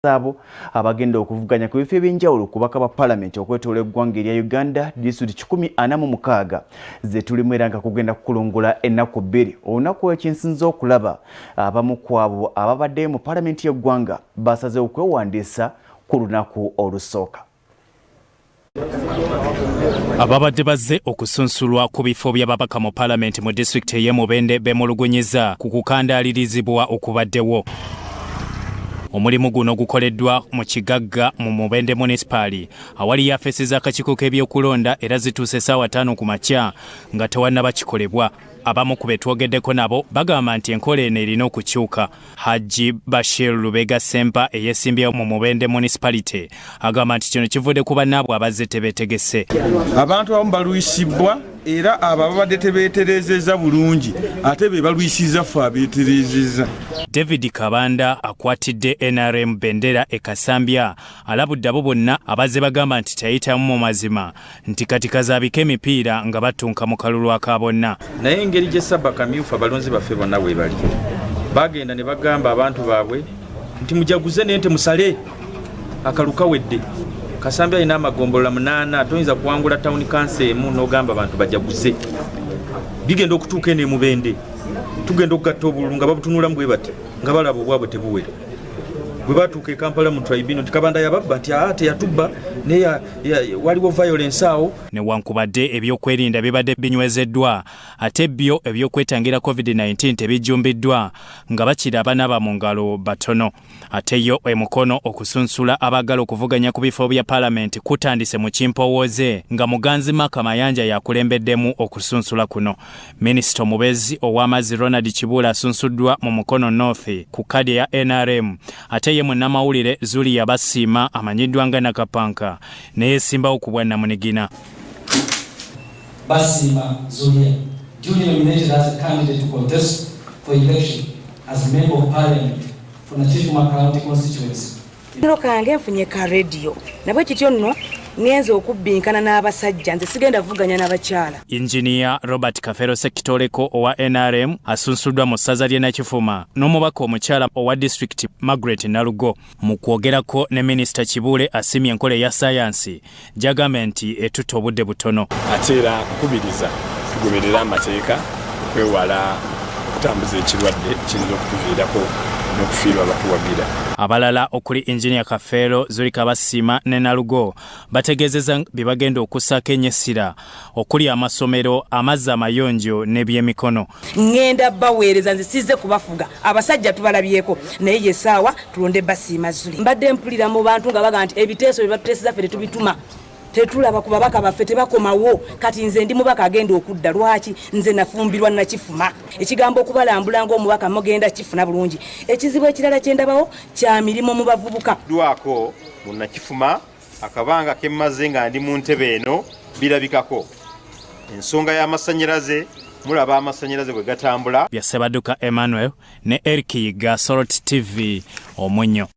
abo abagenda okuvuganya ku bifo ebyenjawulo ku baka ba Parliament okwetoola eggwanga erya Uganda disitulikiti 46 ze tulimu era nga kugenda kukulungula ennaku 2 olunaku ekinsinza okulaba abamu ku abo ababadde mu Parliament y'eggwanga basazeewo okwewandiisa ku lunaku olusooka. Ababadde bazze okusunsulwa ku bifo by'ababaka mu Parliament mu disitulikiti y'e Mubende beemulugunyiza ku kukandaalirizibwa okubaddewo. Omulimu guno gukoleddwa mu kigagga mu Mubende Municipal awali yafeesi z'akakiiko k'ebyokulonda era zituuse essaawa 5 ku makya nga tewannaba kikolebwa. Abamu ku betwogeddeko nabo bagamba nti enkola eno erina okukyuka. Haji Bashir Lubega Sempa eyeesimbyewo mu Mubende Municipality agamba nti kino kivudde ku bannaabwe abazze tebeetegese. Abantu abamu balwisibwa era abo ababadde tebeeterezeza bulungi ate be balwisiza ffe abeeterezeza. David Kabanda akwatidde NRM bendera e Kasambya alabudde abo bonna abazze bagamba nti tayitamu mu mazima nti kati kazaabika emipiira nga batunka mu kalulu aka bonna. Naye engeri gye Ssabba Kamyufu abalonzi baffe bonna bwe bali bagenda ne bagamba abantu baabwe nti mujaguze naye musale akalu kawedde. Kasambya alina amagombolola 8 toyinza kuwangula town council emu n'ogamba abantu bajaguze. Bigenda okutuuka eno e Mubende tugenda okugatta obululu nga babutunulamu bwe bati nga balaba obwabwe tebuwera. Bwe batuuka e Kampala mu tribunal nti Kabanda yababba nti teyatubba naye waliwo violence awo. Newankubadde ebyokwerinda bibadde binywezeddwa ate byo ebyokwetangira COVID-19 tebijjumbiddwa nga bakiraba n'aba mu ngalo batono. Ate yo emukono okusunsula abagala okuvuganya ku bifo bya Parliament kutandise mu Kimpowooze nga Muganzi Maka Mayanja yakulembeddemu okusunsula kuno. Minisita omubezi ow'amazzi Ronald Kibuula asunsuddwa mu Mukono North ku kadi ya NRM ate ye munnamawulire Zulia Basiima amanyiddwa nga Nakapanka neyeesimbawo ku bwa Namunigina. Basiima Zulia, duly nominated as a candidate to contest for election as a member of Parliament for Nakifuma County constituency. Nno kange nfunye ka radio nabwe kityo nno ngenze okubbinkana n'abasajja nze sigenda vuganya n'abakyala. Engineer Robert Kafero Sekitoleko owa NRM asunsuddwa mu ssaza ly'e Nakifuma n'omubaka omukyala owa district Margaret Nalugo. Mu kwogerako ne Minisita Kibuule asimye enkola eya sayansi gy'agambye nti etutta obudde butono. Ate era nkubiriza tugoberera amateeka okwewala okutambuza ekirwadde kiyinza okutuviirako n'okufiirwa batuwagira. Abalala okuli Engineer Kafero, Zulika Basiima ne Nalugo bategeezeza bibagenda okussaako ennyessira okuli amasomero, amazzi amayonjo n'ebyemikono. Ngenda baweereza nze sizze kubafuga abasajja tubalabyeko naye ye ssaawa tulonde Basiima Zuli. Mbadde mpulira mu bantu nga baga nti ebiteeso bye batuteeseza ffe tetubituma. Tetulaba ku babaka baffe tebakomawo kati nze ndi mubaka agenda okudda lwaki nze nafumbirwa Nakifuma. Ekigambo okubalambula ng'omubaka mugenda kifuna bulungi. Ekizibu ekirala kyendabawo kya mirimu mu bavubuka. Dwako mu Nakifuma akabanga kemmaze nga ndi mu ntebe eno birabikako. Ensonga y'amasannyalaze mulaba amasannyalaze bwe gatambula. Bya Ssebaduka Emmanuel ne Eric Yiga, Sorot TV Omunyo.